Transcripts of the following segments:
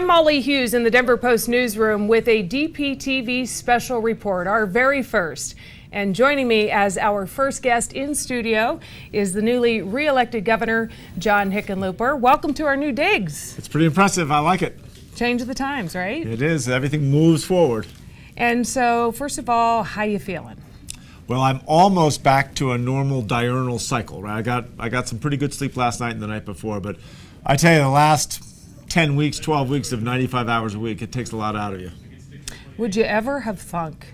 I'm Molly Hughes in the Denver Post newsroom with a DPTV special report, our very first. And joining me as our first guest in studio is the newly re-elected Governor, John Hickenlooper. Welcome to our new digs. It's pretty impressive. I like it. Change of the times, right? It is. Everything moves forward. And so, first of all, how you feeling? Well, I'm almost back to a normal diurnal cycle, right? I got some pretty good sleep last night and the night before, but I tell you, the last 10 weeks, 12 weeks of 95 hours a week, it takes a lot out of you. Would you ever have thunk?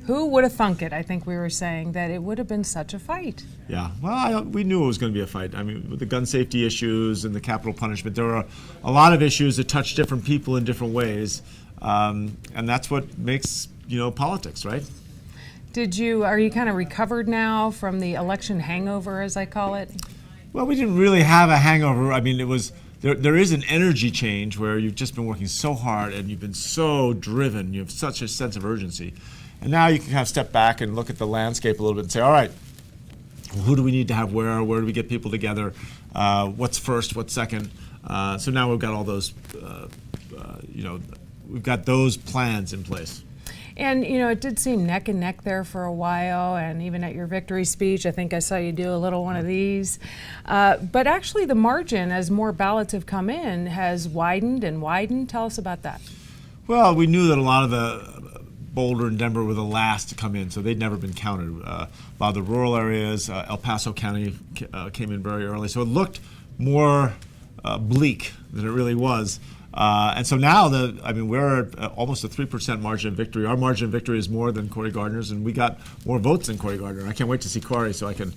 Who would have thunk it? I think we were saying that it would have been such a fight. Yeah, well, we knew it was going to be a fight. I mean, with the gun safety issues and the capital punishment, there are a lot of issues that touch different people in different ways, and that's what makes, politics, right? Are you kind of recovered now from the election hangover, as I call it? Well, we didn't really have a hangover. I mean, it was there is an energy change where you've just been working so hard and you've been so driven. You have such a sense of urgency. And now you can kind of step back and look at the landscape a little bit and say, all right, who do we need to have where? Where do we get people together? What's first? What's second? So now we've got all those, we've got those plans in place. And, it did seem neck and neck there for a while, and even at your victory speech, I think I saw you do a little one of these. But actually the margin, as more ballots have come in, has widened and widened. Tell us about that. Well, we knew that a lot of the Boulder and Denver were the last to come in, so they'd never been counted. A lot of the rural areas, El Paso County came in very early, so it looked more bleak than it really was. And so now, we're at almost a 3% margin of victory. Our margin of victory is more than Cory Gardner's, and we got more votes than Cory Gardner. I can't wait to see Cory so I can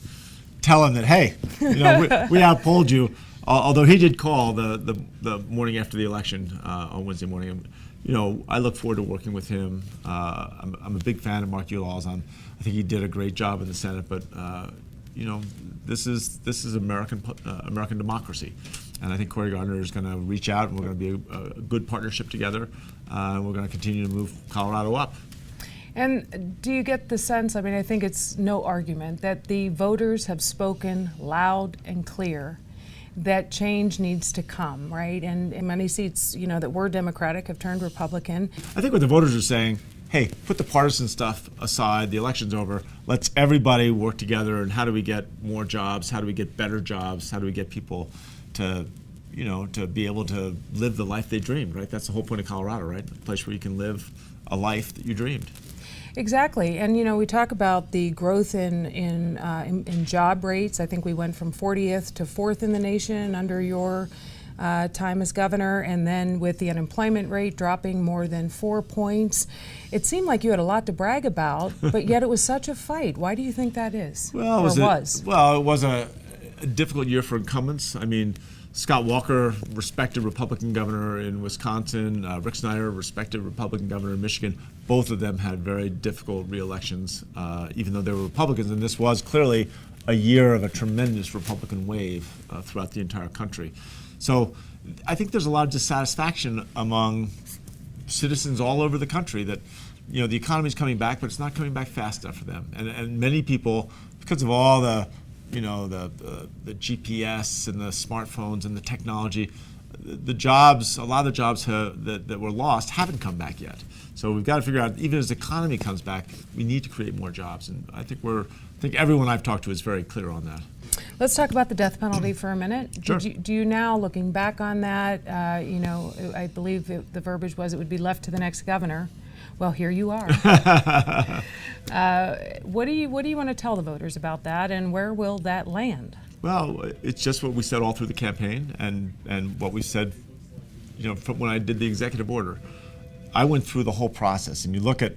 tell him that, hey, we outpolled you. Although he did call the morning after the election on Wednesday morning. I look forward to working with him. I'm a big fan of Mark Ulal's. I think he did a great job in the Senate, but this is American democracy, and I think Cory Gardner is going to reach out, and we're going to be a good partnership together, and we're going to continue to move Colorado up. And do you get the sense, I think it's no argument, that the voters have spoken loud and clear that change needs to come, right? And many seats, that were Democratic have turned Republican. I think what the voters are saying, hey, put the partisan stuff aside, the election's over, let's everybody work together, and how do we get more jobs, how do we get better jobs, how do we get people to, to be able to live the life they dreamed, right? That's the whole point of Colorado, right? A place where you can live a life that you dreamed. Exactly, and we talk about the growth in job rates. I think we went from 40th to 4th in the nation under your time as governor, and then with the unemployment rate dropping more than 4 points, it seemed like you had a lot to brag about, but yet it was such a fight. Why do you think that is? Well, it was a difficult year for incumbents. Scott Walker, respected Republican governor in Wisconsin, Rick Snyder, respected Republican governor in Michigan. Both of them had very difficult re-elections, even though they were Republicans, and this was clearly a year of a tremendous Republican wave throughout the entire country. So I think there's a lot of dissatisfaction among citizens all over the country that, the economy's coming back, but it's not coming back fast enough for them. And many people, because of all the GPS and the smartphones and the technology, a lot of the jobs that were lost haven't come back yet. So we've got to figure out, even as the economy comes back, we need to create more jobs. And I think everyone I've talked to is very clear on that. Let's talk about the death penalty for a minute. Sure. Do you now, looking back on that, I believe the verbiage was it would be left to the next governor. Well, here you are. What do you want to tell the voters about that, and where will that land? Well, it's just what we said all through the campaign, and what we said, from when I did the executive order. I went through the whole process, and you look at,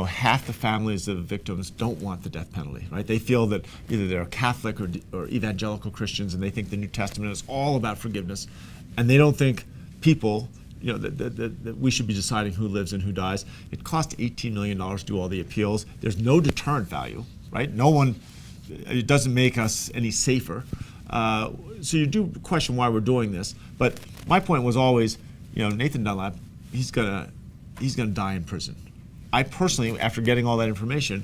half the families of victims don't want the death penalty, right? They feel that either they're Catholic or evangelical Christians, and they think the New Testament is all about forgiveness, and they don't think people, that we should be deciding who lives and who dies. It cost $18 million to do all the appeals. There's no deterrent value, right? It doesn't make us any safer. So you do question why we're doing this. But my point was always, Nathan Dunlap, he's gonna die in prison. I personally, after getting all that information,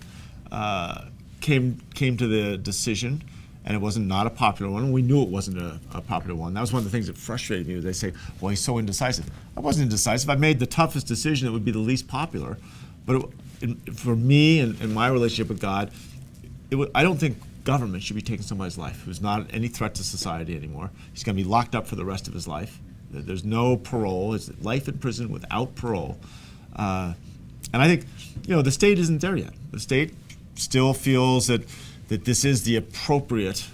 came to the decision and it wasn't not a popular one. We knew it wasn't a popular one. That was one of the things that frustrated me. Was they say, "Well, he's so indecisive." I wasn't indecisive. I made the toughest decision that would be the least popular. But for me and my relationship with God, I don't think government should be taking somebody's life who's not any threat to society anymore. He's going to be locked up for the rest of his life. There's no parole. It's life in prison without parole. And I think, the state isn't there yet. The state still feels that this is the appropriate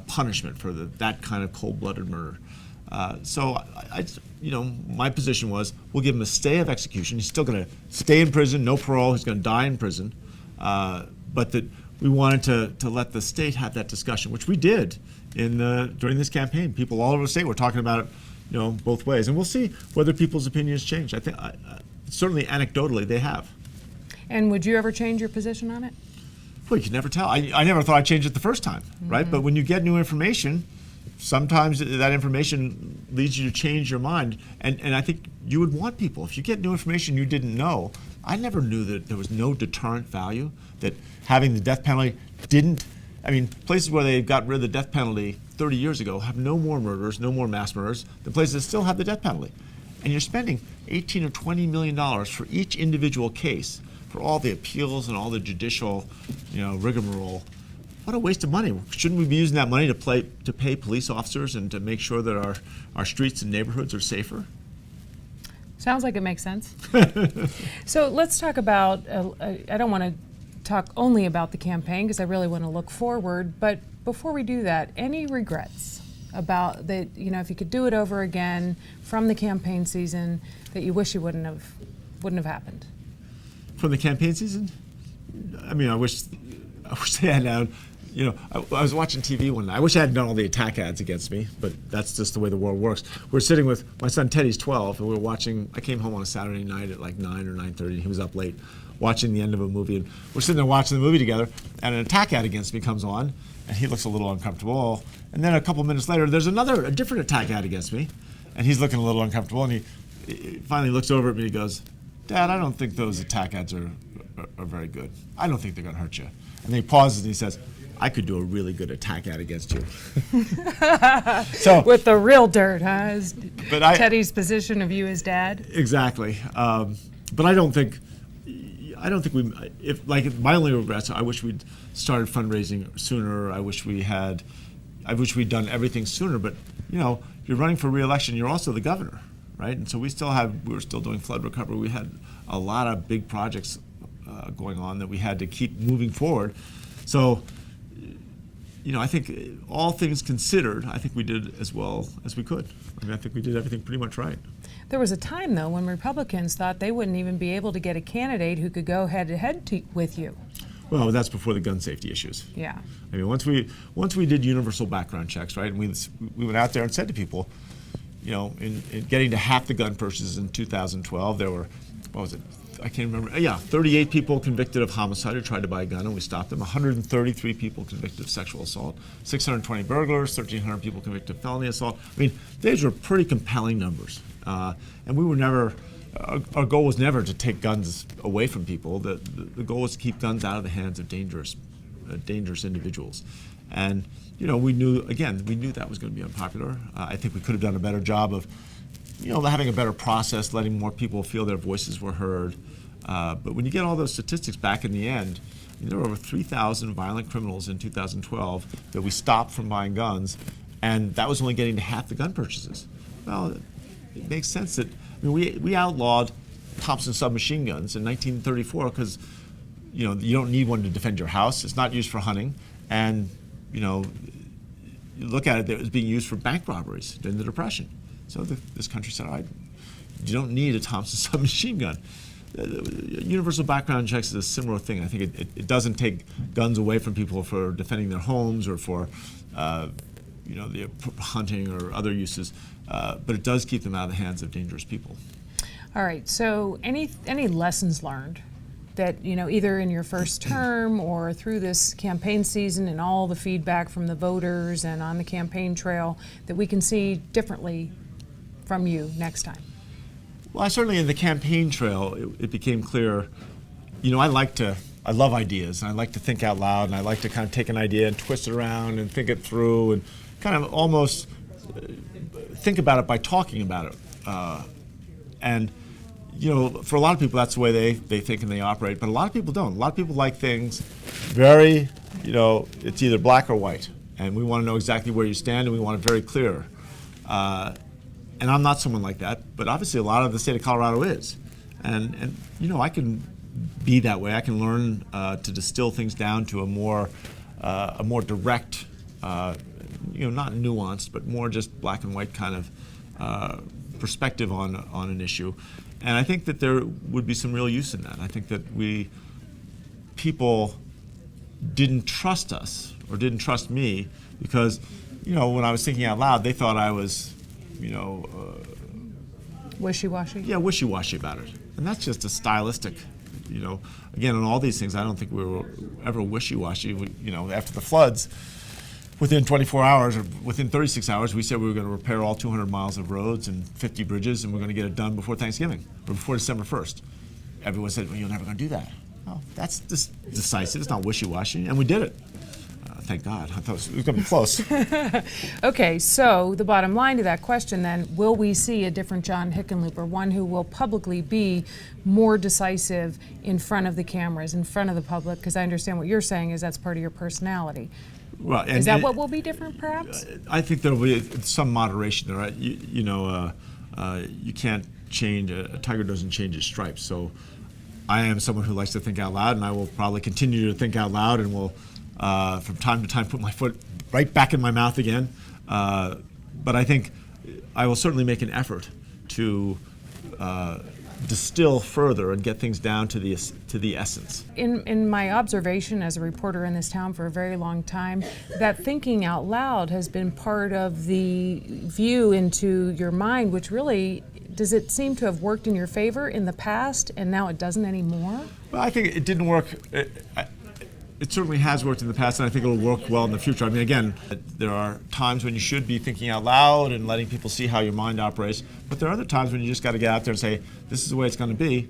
punishment for that kind of cold-blooded murder. So my position was, we'll give him a stay of execution. He's still going to stay in prison, no parole. He's going to die in prison. But that we wanted to let the state have that discussion, which we did during this campaign. People all over the state were talking about it, both ways, and we'll see whether people's opinions change. I think certainly anecdotally they have. And would you ever change your position on it? Well, you can never tell. I never thought I'd change it the first time, right? But when you get new information, sometimes that information leads you to change your mind. And I think you would want people, if you get new information you didn't know. I never knew that there was no deterrent value, that having the death penalty places where they got rid of the death penalty 30 years ago have no more murders, no more mass murders than places that still have the death penalty. And you're spending $18 or $20 million for each individual case, for all the appeals and all the judicial, rigmarole. What a waste of money. Shouldn't we be using that money to pay police officers and to make sure that our streets and neighborhoods are safer? Sounds like it makes sense. So let's talk about, I don't want to talk only about the campaign because I really want to look forward, but before we do that, any regrets about that, if you could do it over again from the campaign season, that you wish you wouldn't have happened? From the campaign season? I wish they had done, I was watching TV one night. I wish I hadn't done all the attack ads against me, but that's just the way the world works. We're sitting with my son Teddy's 12, and we were watching. I came home on a Saturday night at like 9 or 9:30, and he was up late watching the end of a movie. And we're sitting there watching the movie together, and an attack ad against me comes on, and he looks a little uncomfortable. And then a couple minutes later, there's a different attack ad against me, and he's looking a little uncomfortable. And he finally looks over at me and he goes, "Dad, I don't think those attack ads are very good. I don't think they're going to hurt you." And then he pauses and he says, "I could do a really good attack ad against you." So with the real dirt, huh? But Teddy's position of you as dad. Exactly. But I don't think we. My only regrets, I wish we'd started fundraising sooner. I wish we'd done everything sooner. But you're running for re-election. You're also the governor, right? And so we were still doing flood recovery. We had a lot of big projects going on that we had to keep moving forward. So, I think all things considered, I think we did as well as we could. I think we did everything pretty much right. There was a time, though, when Republicans thought they wouldn't even be able to get a candidate who could go head-to-head with you. Well, that's before the gun safety issues. Yeah. Once we did universal background checks, right, and we went out there and said to people, in getting to half the gun purchases in 2012, there were, what was it? I can't remember. 38 people convicted of homicide who tried to buy a gun, and we stopped them. 133 people convicted of sexual assault. 620 burglars. 1,300 people convicted of felony assault. These were pretty compelling numbers. And we were never. Our goal was never to take guns away from people. The goal was to keep guns out of the hands of dangerous individuals. And we knew that was going to be unpopular. I think we could have done a better job of having a better process, letting more people feel their voices were heard. But when you get all those statistics back in the end, there were over 3,000 violent criminals in 2012 that we stopped from buying guns, and that was only getting to half the gun purchases. Well, it makes sense that we outlawed Thompson submachine guns in 1934 because you don't need one to defend your house. It's not used for hunting, and you look at it was being used for bank robberies during the Depression. So this country said, you don't need a Thompson submachine gun. Universal background checks is a similar thing. I think it doesn't take guns away from people for defending their homes or for the hunting or other uses, but it does keep them out of the hands of dangerous people. All right. So any lessons learned that either in your first term or through this campaign season and all the feedback from the voters and on the campaign trail that we can see differently from you next time? Well, certainly in the campaign trail, it became clear. I like to I love ideas, and I like to think out loud, and I like to kind of take an idea and twist it around and think it through, and kind of almost think about it by talking about it. And for a lot of people, that's the way they think and they operate. But a lot of people don't. A lot of people like things very, it's either black or white, and we want to know exactly where you stand, and we want it very clear. And I'm not someone like that, but obviously a lot of the state of Colorado is. And I can be that way. I can learn to distill things down to a more direct, not nuanced, but more just black and white kind of perspective on an issue. And I think that there would be some real use in that. I think that people didn't trust us or didn't trust me because, when I was thinking out loud, they thought I was, wishy-washy? Yeah, wishy-washy about it. And that's just a stylistic, again, on all these things, I don't think we were ever wishy-washy. After the floods, within 24 hours or within 36 hours, we said we were going to repair all 200 miles of roads and 50 bridges, and we're going to get it done before Thanksgiving or before December 1st. Everyone said, well, you're never going to do that. Well, that's just decisive. It's not wishy-washy, and we did it. Thank God. I thought it was going to be close. Okay, so the bottom line to that question then, will we see a different John Hickenlooper, one who will publicly be more decisive in front of the cameras, in front of the public? Because I understand what you're saying is that's part of your personality. Well, is that what will be different, perhaps? I think there will be some moderation there. Right? You can't change, a tiger doesn't change his stripes. So I am someone who likes to think out loud, and I will probably continue to think out loud and will from time to time put my foot right back in my mouth again. But I think I will certainly make an effort to distill further and get things down to the essence. In my observation as a reporter in this town for a very long time, that thinking out loud has been part of the view into your mind, which really, does it seem to have worked in your favor in the past and now it doesn't anymore? Well, I think it didn't work. It certainly has worked in the past, and I think it'll work well in the future. I mean, again, there are times when you should be thinking out loud and letting people see how your mind operates, but there are other times when you just got to get out there and say, this is the way it's going to be.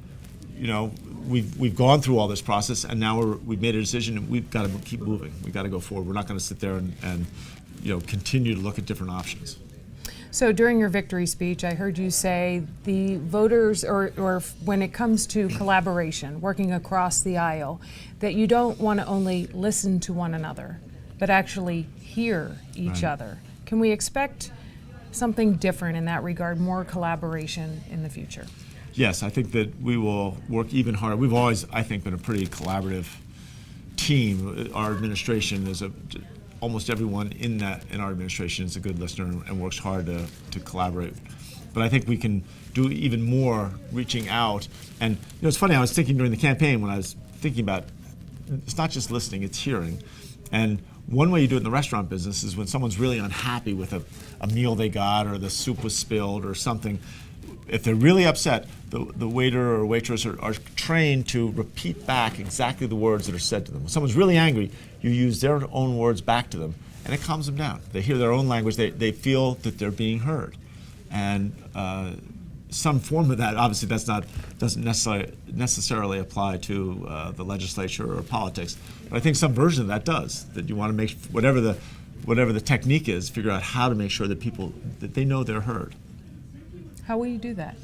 We've gone through all this process, and now we've made a decision, and we've got to keep moving. We've got to go forward. We're not going to sit there and continue to look at different options. So during your victory speech, I heard you say the voters, or when it comes to collaboration, working across the aisle, that you don't want to only listen to one another, but actually hear each other. Can we expect something different in that regard, more collaboration in the future? Yes, I think that we will work even harder. We've always, I think, been a pretty collaborative team. Our administration is almost everyone in our administration is a good listener and works hard to collaborate. But I think we can do even more reaching out. And it's funny, I was thinking during the campaign when I was thinking about, it's not just listening, it's hearing. And one way you do it in the restaurant business is when someone's really unhappy with a meal they got, or the soup was spilled or something. If they're really upset, the waiter or waitress are trained to repeat back exactly the words that are said to them. When someone's really angry, you use their own words back to them, and it calms them down. They hear their own language. They feel that they're being heard. And some form of that, obviously doesn't necessarily apply to the legislature or politics, but I think some version of that does, that you want to make, whatever the technique is, figure out how to make sure that people, that they know they're heard. How will you do that?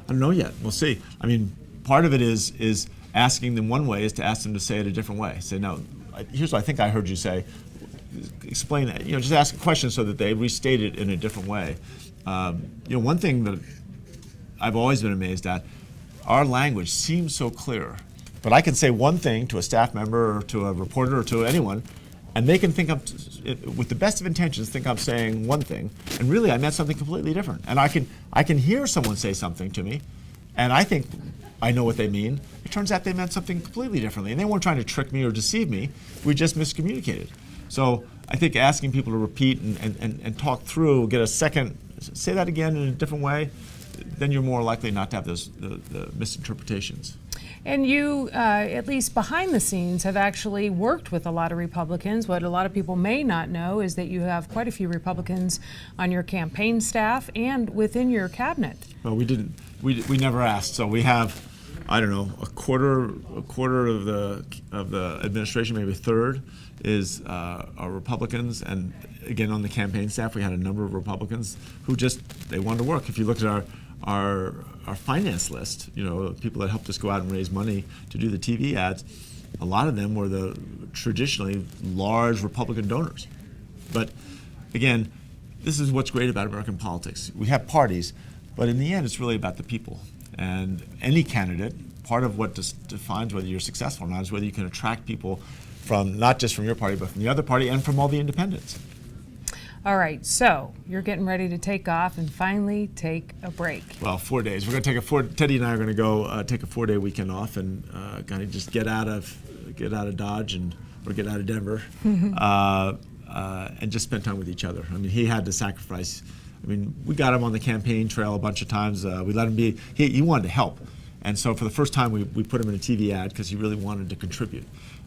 I don't know yet. We'll see. I mean, part of it is asking them one way is to ask them to say it a different way. Say, no, here's what I think I heard you say. Explain that. Just ask a question so that they restate it in a different way. One thing that I've always been amazed at, our language seems so clear. But I can say one thing to a staff member or to a reporter or to anyone, and they can think with the best of intentions, think I'm saying one thing, and really I meant something completely different. And I can hear someone say something to me, and I think I know what they mean. It turns out they meant something completely differently, and they weren't trying to trick me or deceive me. We just miscommunicated. So I think asking people to repeat and talk through, get a second, say that again in a different way, then you're more likely not to have the misinterpretations. And you, at least behind the scenes, have actually worked with a lot of Republicans. What a lot of people may not know is that you have quite a few Republicans on your campaign staff and within your cabinet. Well, we didn't. We never asked. So we have I don't know, a quarter of the administration, maybe a third, is are Republicans. And again, on the campaign staff, we had a number of Republicans who they wanted to work. If you look at our finance list, people that helped us go out and raise money to do the TV ads, a lot of them were the traditionally large Republican donors. But again, this is what's great about American politics. We have parties, but in the end, it's really about the people. And any candidate, part of what defines whether you're successful or not is whether you can attract people from not just from your party, but from the other party and from all the independents. All right, so you're getting ready to take off and finally take a break. Well, 4 days. We're going to take Teddy and I are going to go take a 4-day weekend off and kind of just get out of Dodge or get out of Denver and just spend time with each other. I mean, he had to sacrifice. I mean, we got him on the campaign trail a bunch of times. We let him be. He wanted to help, and so for the first time, we put him in a TV ad because he really wanted to contribute.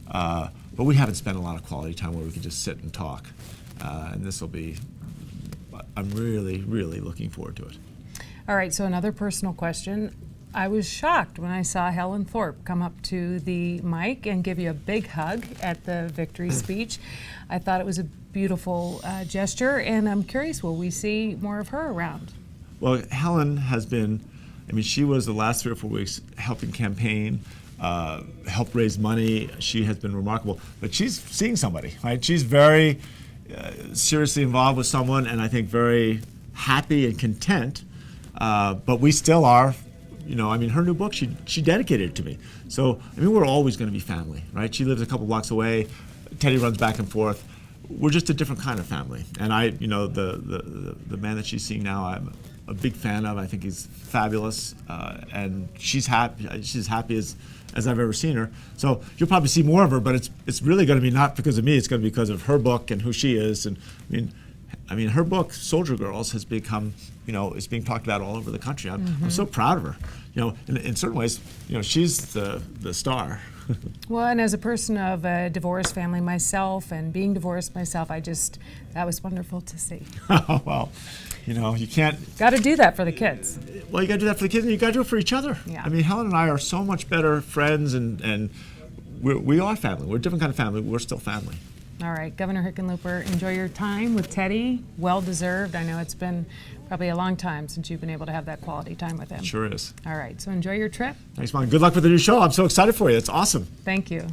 But we haven't spent a lot of quality time where we could just sit and talk. And this will be. I'm really, really looking forward to it. All right. So another personal question. I was shocked when I saw Helen Thorpe come up to the mic and give you a big hug at the victory speech. I thought it was a beautiful gesture, and I'm curious, will we see more of her around? Well, Helen has been, she was the last 3 or 4 weeks helping campaign, help raise money. She has been remarkable, but she's seeing somebody, right? She's very seriously involved with someone, and I think very happy and content, but we still are. Her new book, she dedicated it to me. So, we're always going to be family, right? She lives a couple blocks away. Teddy runs back and forth. We're just a different kind of family. And the man that she's seeing now, I'm a big fan of. I think he's fabulous, and she's happy. She's happy as I've ever seen her. So you'll probably see more of her, but it's really going to be not because of me. It's going to be because of her book and who she is. And her book, Soldier Girls, has become, is being talked about all over the country. I'm so proud of her. In certain ways, she's the star. Well, and as a person of a divorced family myself and being divorced myself, that was wonderful to see. Well, you can't. Got to do that for the kids. Well, you got to do that for the kids, and you got to do it for each other. Yeah. Helen and I are so much better friends, and we are family. We're a different kind of family. We're still family. All right, Governor Hickenlooper, enjoy your time with Teddy. Well deserved. I know it's been probably a long time since you've been able to have that quality time with him. It sure is. All right, so enjoy your trip. Thanks, Mom. Good luck with the new show. I'm so excited for you. It's awesome. Thank you.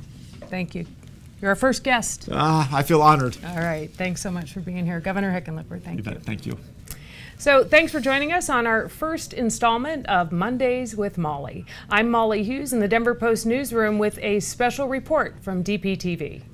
Thank you. You're our first guest. I feel honored. All right, thanks so much for being here. Governor Hickenlooper, thank you. Thank you. So thanks for joining us on our first installment of Mondays with Molly. I'm Molly Hughes in the Denver Post newsroom with a special report from DPTV.